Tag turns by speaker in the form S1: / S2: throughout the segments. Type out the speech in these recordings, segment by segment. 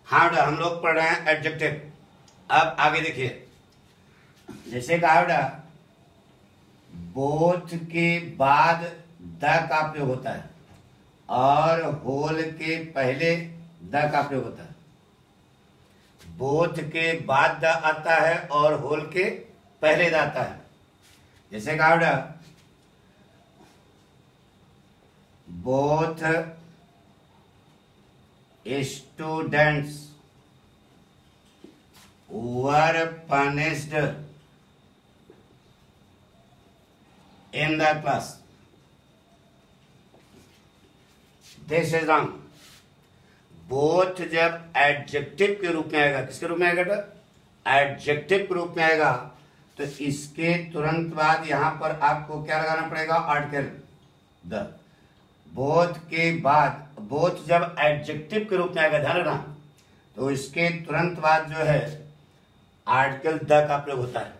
S1: हाँ बेटा, हम लोग पढ़ रहे हैं एडजेक्टिव। अब आगे देखिए, जैसे कहा बेटा बोथ के बाद द का प्रयोग होता है और होल के पहले द का प्रयोग होता है। बोथ के बाद द आता है और होल के पहले द आता है। जैसे कहा बेटा both students were punished in the class. This is wrong. Both जब एडजेक्टिव के रूप में आएगा, किसके रूप में आएगा बेटा? एडजेक्टिव के रूप में आएगा, तो इसके तुरंत बाद यहां पर आपको क्या लगाना पड़ेगा? Article the. बोथ के बाद, बोथ जब एडजेक्टिव के रूप में आएगा, ध्यान रखना, तो इसके तुरंत बाद जो है आर्टिकल द का प्रयोग होता है।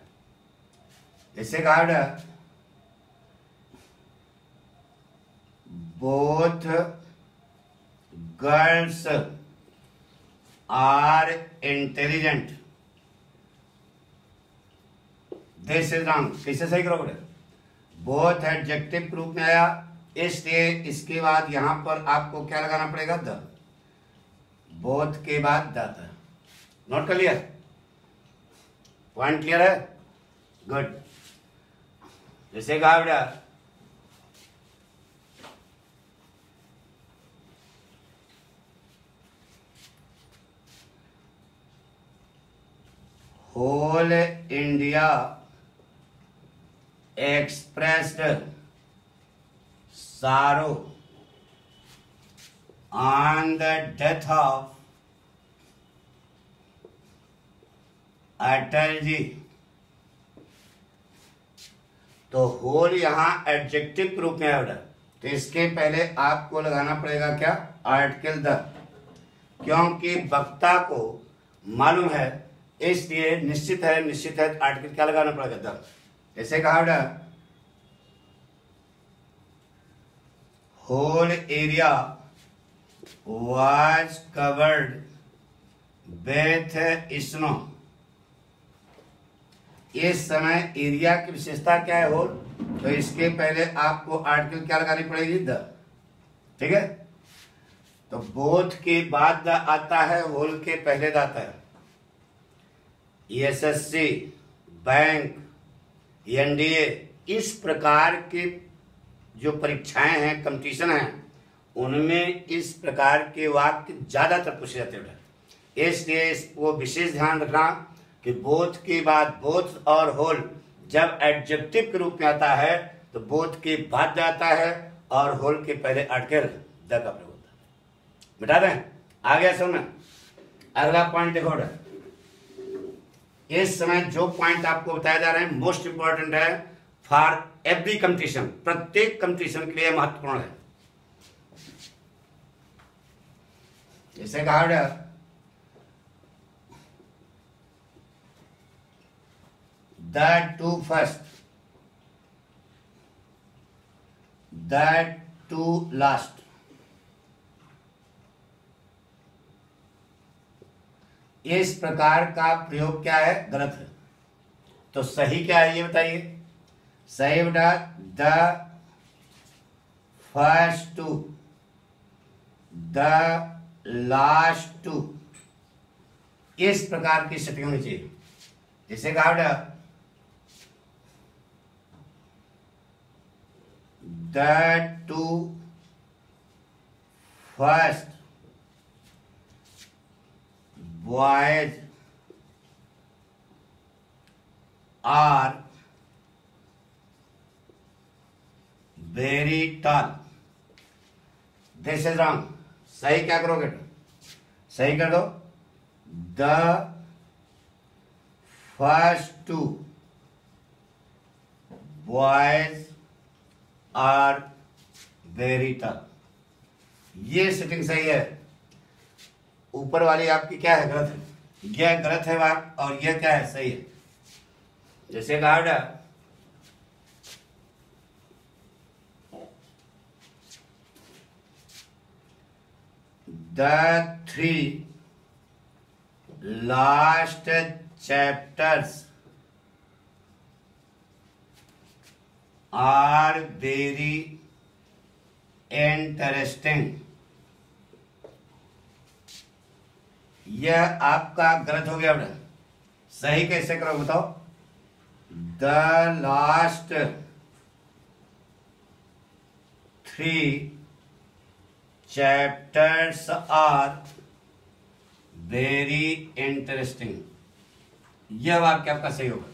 S1: जैसे कहा बेटा both girls are intelligent. This is wrong. कैसे सही करोगे? बोथ एडजेक्टिव के रूप में आया, इसलिए इसके बाद यहां पर आपको क्या लगाना पड़ेगा? द। बोथ के बाद द था। नोट कर लिया? पॉइंट क्लियर है? गुड। जैसे कहा बेटा whole India expressed sorrow on the death of Atal ji. तो होल यहां एडजेक्टिव के रूप में है बेटा, तो इसके पहले आपको लगाना पड़ेगा क्या? आर्टिकल द, क्योंकि वक्ता को मालूम है, इसलिए निश्चित है आर्टिकल क्या लगाना पड़ेगा? द। ऐसे कहा बेटा whole area was covered with snow। इस समय एरिया की विशेषता क्या है? होल। तो इसके पहले आपको आर्टिकल क्या लगानी पड़ेगी? द। ठीक है, तो बोथ के बाद द आता है, होल के पहले द आता है। एसएससी, बैंक, एनडीए, इस प्रकार के जो परीक्षाएं हैं, कंपटीशन हैं, उनमें इस प्रकार के वाक्य ज्यादातर पूछे जाते हैं। इसलिए इसको विशेष ध्यान रखना कि बोथ के बाद, बोथ और होल जब एडजेक्टिव के रूप में आता है तो बोथ के बाद आता है और होल के पहले आर्टिकल द का प्रयोग होता है। बता दें? आ गया समझ? अगला पॉइंट देखो बेटा, इस समय जो पॉइंट आपको बताया जा रहा है मोस्ट इंपॉर्टेंट है फॉर एवरी कंपटीशन, प्रत्येक कंपटीशन के लिए महत्वपूर्ण है। जैसे कहा the two first, the two last. इस प्रकार का प्रयोग क्या है? गलत है। तो सही क्या है ये बताइए? सही बेटा the first two, the last two, इस प्रकार की सेटिंग होनी चाहिए। जैसे कहा बेटा the two first boys are very tall. This is wrong. सही क्या करोगे? सही कर दो, the first two boys are very tall. ये सेटिंग सही है। ऊपर वाली आपकी क्या है? गलत है। यह गलत है बात, और यह क्या है? सही है। जैसे कहा बेटा the three last chapters are very interesting. यह आपका गलत हो गया बेटा, सही कैसे करो बताओ। The last 3 chapters are very interesting. यह वाक्य आपका सही होगा,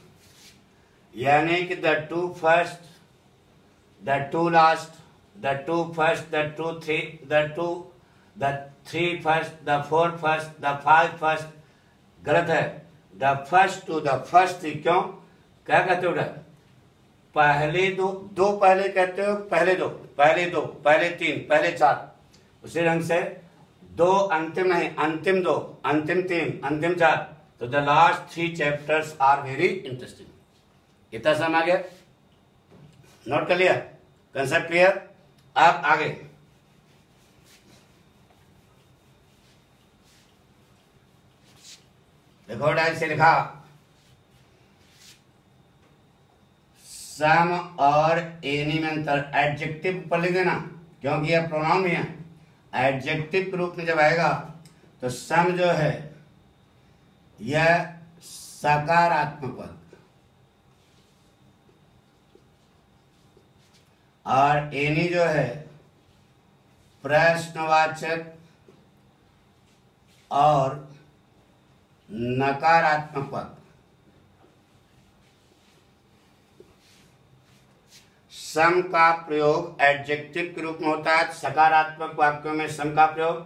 S1: यानी कि the 2 first, the 2 last, the 2 first, the 2 3, the 3 first, the 4 first, the 5 first, गलत है। The first two the first 3, क्यों क्या कहते हो? पहले दो पहले कहते हो, पहले दो, पहले 3, पहले 4, उसी ढंग से 2 अंतिम नहीं, अंतिम 2, अंतिम 3, अंतिम 4। तो the last 3 chapters are very interesting. इतना समझ आ गया, नोट कर लिया, कंसेप्ट क्लियर। अब आगे देखो, डायल से लिखा सम और एनी में अंतर। एडजेक्टिव ऊपर लिख देना, क्योंकि यह प्रोनाउन भी है। एडजेक्टिव के रूप में जब आएगा तो सम जो है यह सकारात्मक पद, और एनी जो है प्रश्नवाचक और नकारात्मक पद। सम का प्रयोग एडजेक्टिव के रूप में होता है, सकारात्मक वाक्यों में सम का प्रयोग,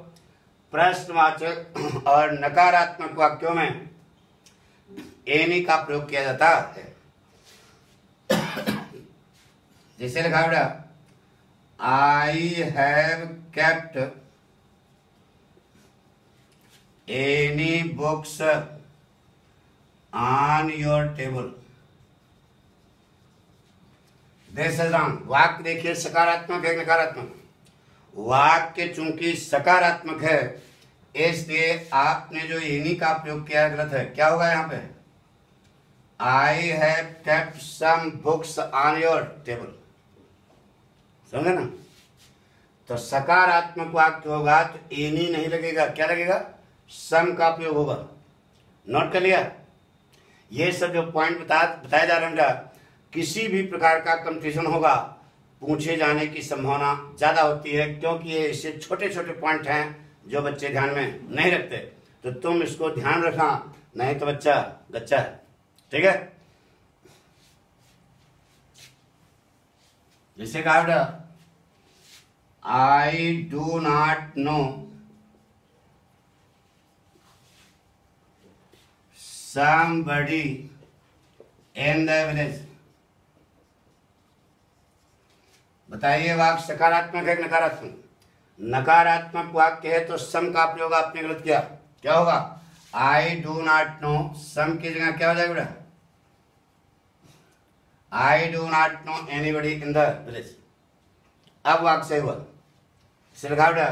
S1: प्रश्नवाचक और नकारात्मक वाक्यों में एनी का प्रयोग किया जाता है। जैसे लिखा बेटा, आई have kept any books on your table. वाक्य देखिए सकारात्मक है नकारात्मक। वाक्य चूंकि सकारात्मक है इसलिए आपने जो एनी का प्रयोग किया गलत है। क्या होगा यहाँ पे? I have kept some books on your table. समझे ना? तो सकारात्मक वाक्य होगा तो एनी नहीं लगेगा, क्या लगेगा? सम का प्रयोग होगा। नोट कर लिया? ये सब जो पॉइंट बताया जा रहा है, किसी भी प्रकार का कंपटीशन होगा पूछे जाने की संभावना ज्यादा होती है, क्योंकि ये ऐसे छोटे छोटे पॉइंट हैं जो बच्चे ध्यान में नहीं रखते। तो तुम इसको ध्यान रखना, नहीं तो बच्चा गच्चा है। ठीक है? जैसे कहा बेटा, I do not know somebody in the village। बताइए वाक्य सकारात्मक है कि नकारात्मक? नकारात्मक वाक्य है तो सम का प्रयोग आपने गलत किया। क्या होगा? आई डू नॉट नो, सम की जगह क्या हो जाएगा बेटा? I do not know anybody in the village. अब वाक्य सही हुआ। इसे लिखा बेटा,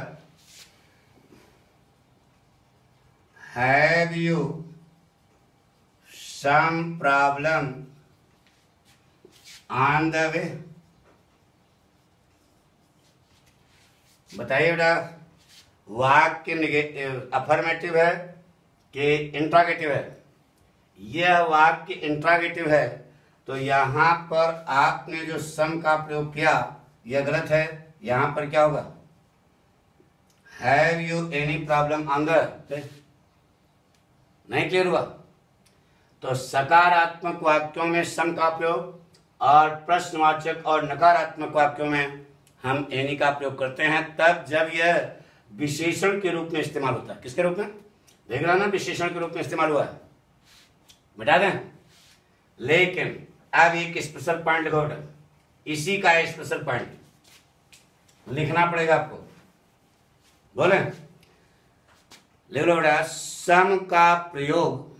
S1: have you some problem on the way। बताइए बेटा, वाक्य अफर्मेटिव है कि इंट्रागेटिव है? यह वाक्य इंट्रागेटिव है, तो यहां पर आपने जो सम का प्रयोग किया यह गलत है। यहां पर क्या होगा? Have you any problem on the? नहीं क्लियर हुआ? तो सकारात्मक वाक्यों में सम का प्रयोग और प्रश्नवाचक और नकारात्मक वाक्यों में हम एनी का प्रयोग करते हैं, तब जब यह विशेषण के रूप में इस्तेमाल होता है। किसके रूप में? देख रहा ना, विशेषण के रूप में इस्तेमाल हुआ है। बता दें, लेकिन अब एक स्पेशल पॉइंट लिखो बेटा, इसी का स्पेशल पॉइंट लिखना पड़ेगा आपको। बोले लिख लो बेटा, सम का प्रयोग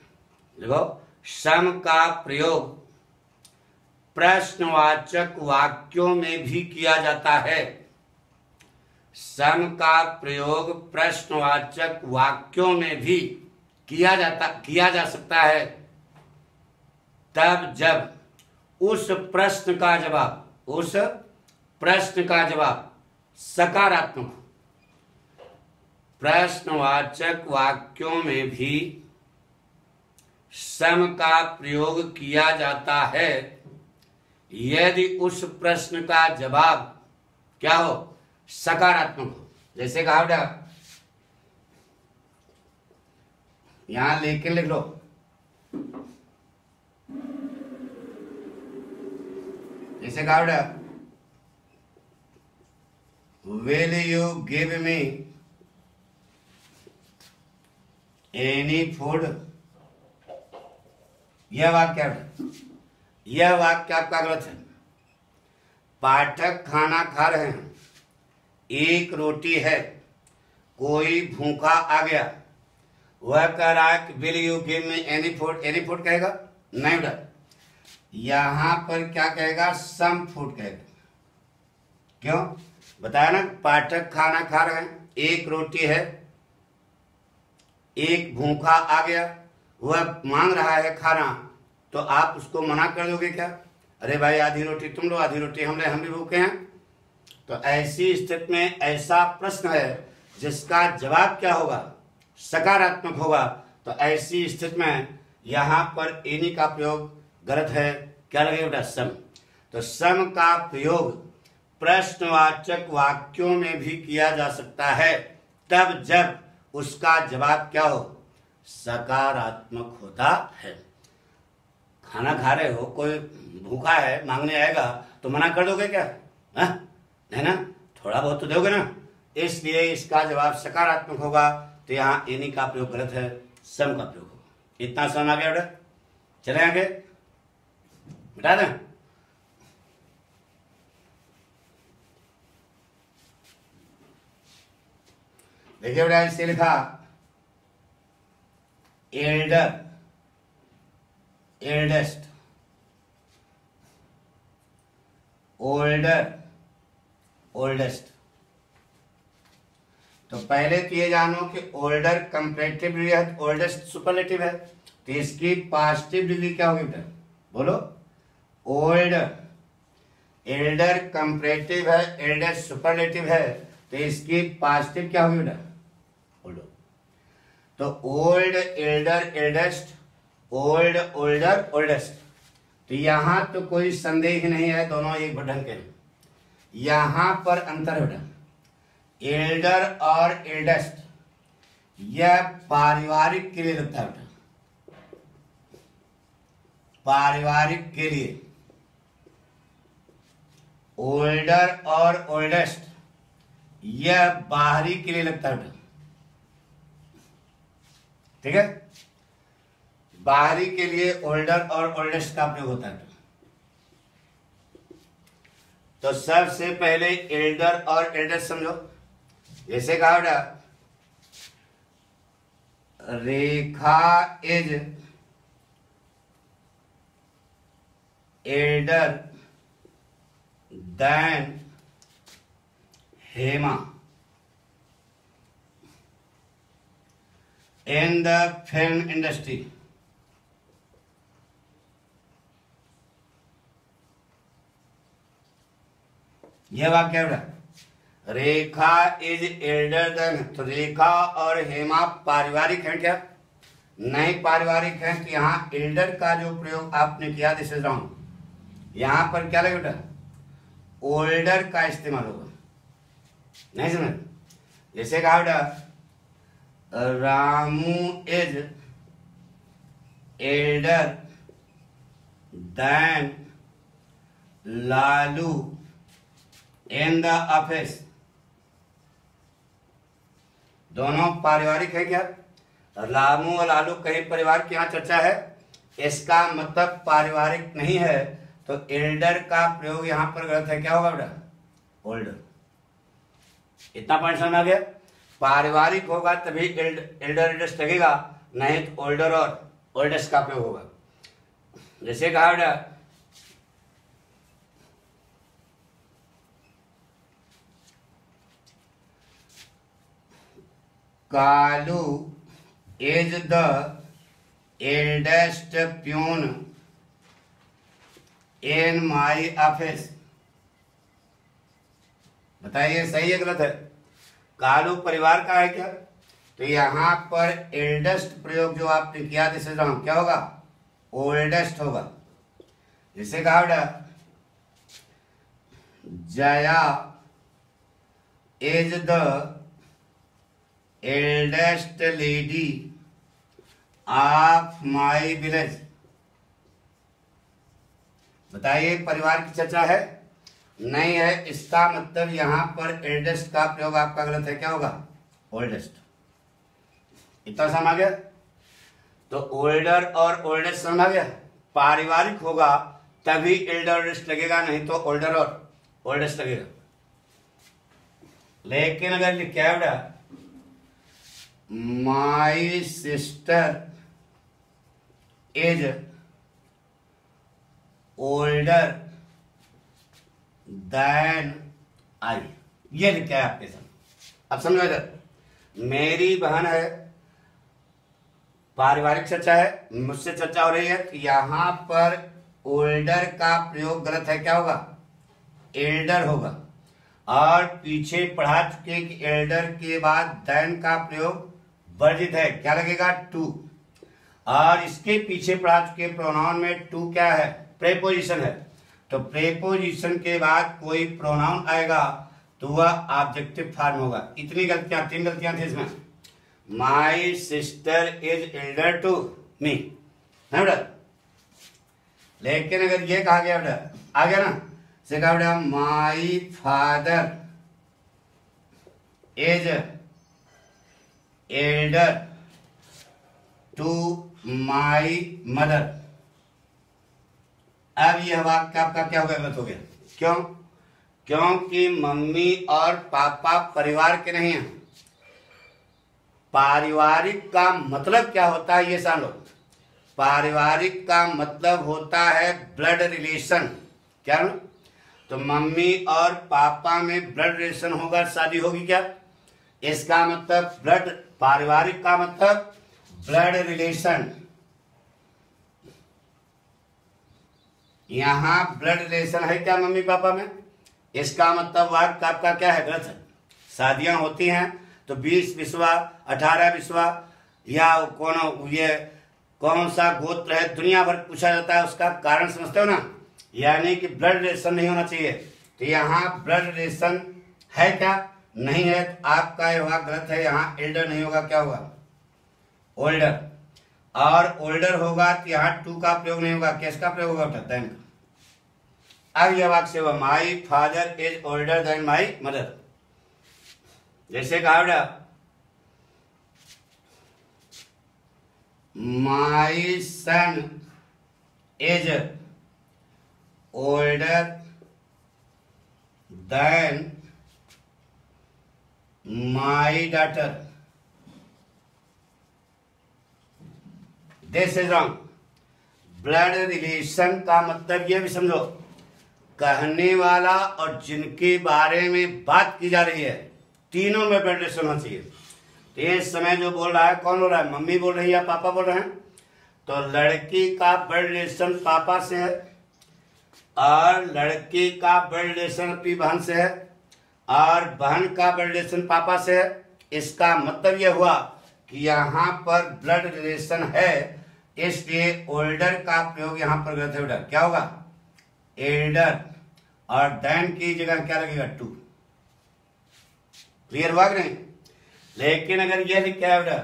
S1: लिखो, सम का प्रयोग प्रश्नवाचक वाक्यों में भी किया जाता है। सम का प्रयोग प्रश्नवाचक वाक्यों में भी किया जा सकता है तब जब उस प्रश्न का जवाब सकारात्मक हो। प्रश्नवाचक वाक्यों में भी सम का प्रयोग किया जाता है यदि उस प्रश्न का जवाब क्या हो, सकारात्मक हो। जैसे कहा बेटा, यहां लेके लिख लो, जैसे कहा बेटा, will you give me any food. यह वाक्य आपका गलत है। पाठक खाना खा रहे हैं, एक रोटी है, कोई भूखा आ गया, वह कह रहा है कि will you give me any food. Any food कहेगा नहीं बेटा, यहां पर क्या कहेगा, सम फूड कहेगा। क्यों बताया ना, पाठक खाना खा रहे हैं, एक रोटी है, एक भूखा आ गया, वह मांग रहा है खाना, तो आप उसको मना कर दोगे क्या? अरे भाई आधी रोटी तुम लो, आधी रोटी हम ले, हम भी भूखे हैं। तो ऐसी स्थिति में ऐसा प्रश्न है जिसका जवाब क्या होगा, सकारात्मक होगा, तो ऐसी स्थिति में यहां पर एनी का प्रयोग गलत है। क्या लगेगा बेटा, सम। तो सम का प्रयोग प्रश्नवाचक वाक्यों में भी किया जा सकता है तब जब उसका जवाब क्या हो, सकारात्मक होता है। खाना खा रहे हो, कोई भूखा है, मांगने आएगा तो मना कर दोगे क्या? नहीं ना, थोड़ा बहुत तो दोगे ना। इसलिए इसका जवाब सकारात्मक होगा, तो यहाँ एनी का प्रयोग गलत है, सम का प्रयोग होगा। इतना समझ आ गया बेटा? चले आगे, बता दें। देखिए बेटा, इससे लिखा एल्डर, एल्डेस्ट, ओल्डर, ओल्डेस्ट। तो पहले तो ये जानो कि ओल्डर कंपैरेटिव डिग्री है, ओल्डेस्ट सुपरलेटिव है, तो इसकी पॉजिटिव डिग्री क्या होगी बेटा, बोलो? ओल्ड। एल्डर कंपैरेटिव है, एल्डेस्ट सुपरलेटिव है, तो इसकी पॉजिटिव क्या होगी बेटा, बोलो? तो old, Elder, eldest, old, older, oldest. तो यहां तो कोई संदेह ही नहीं है, दोनों एक ढंग के हैं। यहां पर अंतर है बेटा, एल्डर और एल्डेस्ट, यह पारिवारिक के लिए लगता है बेटा, पारिवारिक के लिए। ओल्डर और ओल्डेस्ट यह बाहरी के लिए लगता है बेटा, ठीक है? बाहरी के लिए ओल्डर और ओल्डेस्ट का प्रयोग होता है। तो सबसे पहले एल्डर और एल्डेस्ट समझो। जैसे कहा बेटा, Rekha is elder than Hema in the film industry. यह वाक्य है बेटा, रेखा इज एल्डर देन। तो रेखा और हेमा पारिवारिक हैं क्या? नहीं पारिवारिक हैं। तो यहाँ एल्डर का जो प्रयोग आपने किया, दिस इज रॉन्ग। यहां पर क्या लगे बेटा, ओल्डर का इस्तेमाल होगा। नहीं समझ? जैसे कहा बेटा, Ramu is elder than Lalu in the office. दोनों पारिवारिक है क्या? रामू और लालू कहीं परिवार की यहाँ चर्चा है, इसका मतलब पारिवारिक नहीं है। तो एल्डर का प्रयोग यहां पर गलत है। क्या होगा बेटा, ओल्डर। इतना पॉइंट समझ आ गया? पारिवारिक होगा तभी एल्डर एल्डेस्ट लगेगा, नहीं तो ओल्डर और ओल्डेस्ट का प्रयोग होगा। जैसे कहा बेटा, Kalu is the eldest peon in my office. बताइए सही है गलत है? कालू परिवार का है क्या? तो यहां पर एल्डेस्ट प्रयोग जो आपने किया दिस इज रॉन्ग, क्या होगा? ओल्डेस्ट होगा। जिसे कहा बेटा Jaya is the eldest lady of my village. बताइए परिवार की चर्चा है? नहीं है। इसका मतलब यहां पर एल्डेस्ट का प्रयोग आपका गलत है, क्या होगा? ओल्डेस्ट। इतना समझ आ गया? तो ओल्डर और ओल्डेस्ट समझ आ गया? पारिवारिक होगा तभी एल्डर ओल्डेस्ट लगेगा, नहीं तो ओल्डर और ओल्डेस्ट लगेगा। लेकिन अगर लिखा है बेटा my sister is older than I, ये लिखा है आपके साथ। अब समझो इधर, मेरी बहन है, पारिवारिक चर्चा है, मुझसे चर्चा हो रही है, तो यहां पर ओल्डर का प्रयोग गलत है, क्या होगा? एल्डर होगा। और पीछे पढ़ा चुके कि एल्डर के बाद देन का प्रयोग वर्जित है, क्या लगेगा? टू। और इसके पीछे पढ़ा चुके प्रोनाउन में टू क्या है? प्रेपोजिशन है। तो प्रेपोजिशन के बाद कोई प्रोनाउन आएगा तो वह ऑब्जेक्टिव फॉर्म होगा। इतनी गलतियां, 3 गलतियां थी इसमें। My sister is elder to me, है बेटा। लेकिन अगर ये कहा गया बेटा, आ गया ना, से कहा बेटा my father is elder to my mother. अब यह वाक्य आपका क्या हो गया? गलत हो गया। क्यों? क्योंकि मम्मी और पापा परिवार के नहीं हैं। पारिवारिक का मतलब क्या होता है ये जान लो। पारिवारिक का मतलब होता है ब्लड रिलेशन, क्या नो? तो मम्मी और पापा में ब्लड रिलेशन होगा, शादी होगी क्या? इसका मतलब ब्लड, पारिवारिक का मतलब ब्लड रिलेशन। यहां ब्लड रिलेशन है क्या मम्मी पापा में? इसका मतलब वाक्य आपका क्या है? गलत है। शादियां होती हैं तो 20 बिस्वा 18 बिस्वा या कौन सा गोत्र है दुनिया भर पूछा जाता है, उसका कारण समझते हो ना? यानी कि ब्लड रिलेशन नहीं होना चाहिए। तो यहाँ ब्लड रिलेशन है क्या? नहीं है, तो आपका यह वाक्य गलत है। यहाँ एल्डर नहीं होगा, क्या होगा? ओल्डर। और ओल्डर होगा तो यहाँ टू का प्रयोग नहीं होगा, किसका प्रयोग होगा? देन का। अब यह वाक्य होगा my father is older than my mother. जैसे कहा बेटा my son is older than my daughter. This is wrong. Blood relation का मतलब यह भी समझो, कहने वाला और जिनके बारे में बात की जा रही है तीनों में ब्लड रिलेशन होना चाहिए। तो इस समय जो बोल रहा है, कौन बोल रहा है? मम्मी बोल रही है या पापा बोल रहे हैं? तो लड़की का ब्लड रिलेशन पापा से है और लड़की का ब्लड रिलेशन अपनी बहन से है और बहन का ब्लड रिलेशन पापा से है। इसका मतलब यह हुआ कि यहाँ पर ब्लड रिलेशन है, इसलिए ओल्डर का प्रयोग यहाँ पर गलत है बेटा। क्या होगा? एल्डर। और देन की जगह क्या लगेगा? टू। क्लियर हुआ कि नहीं? लेकिन अगर यह लिखा है बेटा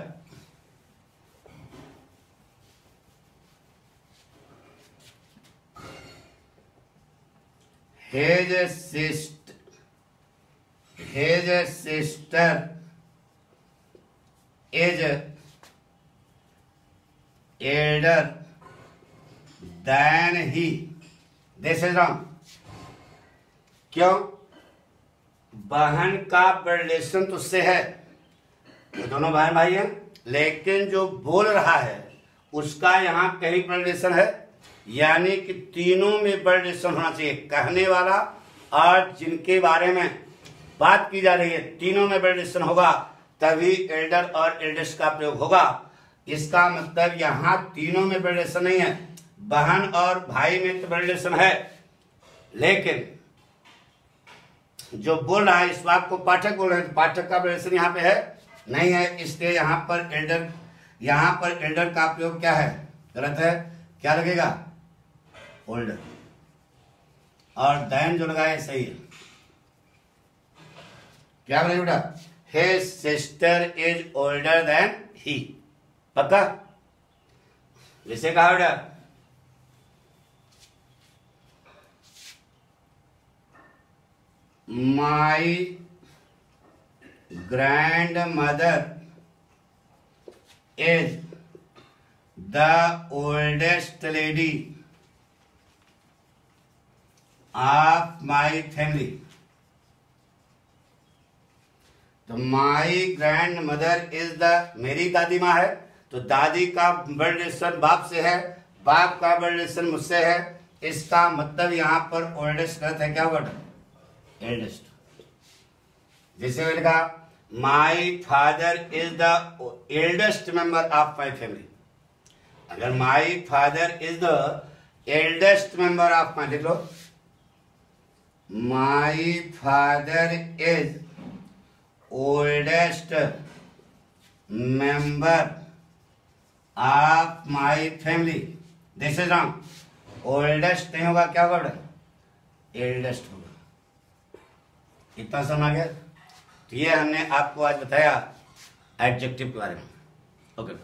S1: his sister is elder than he, this is wrong। क्यों? बहन का ब्लड रिलेशन तो उससे है, तो दोनों बहन भाई हैं, लेकिन जो बोल रहा है उसका यहाँ कहीं ब्लड रिलेशन है, यानी कि तीनों में ब्लड रिलेशन होना चाहिए। कहने वाला और जिनके बारे में बात की जा रही है तीनों में ब्लड रिलेशन होगा, तभी एल्डर और एल्डेस्ट का प्रयोग होगा। इसका मतलब यहां तीनों में ब्लड रिलेशन नहीं है, बहन और भाई में तो ब्लड रिलेशन है, लेकिन जो बोल रहा है इस बात को पाठक बोल रहे हैं, तो पाठक का ब्लड रिलेशन यहाँ पे है नहीं है, इसलिए यहाँ पर एल्डर का प्रयोग क्या है, गलत है। क्या लगेगा, ओल्डर, और देन जो लगाए सही है। क्या बनेगा बेटा, his sister is older than he, पक्का। जैसे कहा बेटा my grandmother is the oldest lady of my family. तो my grandmother is the, मेरी दादी माँ है, तो दादी का ब्लड रिलेशन बाप से है, बाप का ब्लड रिलेशन मुझसे है, इसका मतलब यहाँ पर ओल्डेस्ट गलत है, क्या वर्ड, एल्डेस्ट। जैसे मैंने कहा my father is the eldest member of my family, अगर my father is the eldest member of my, देख लो my father is oldest member of my family, this is wrong, oldest नहीं होगा, क्या word, eldest होगा। इतना समझ आ गया। तो ये हमने आपको आज बताया एडजेक्टिव के बारे में। ओके।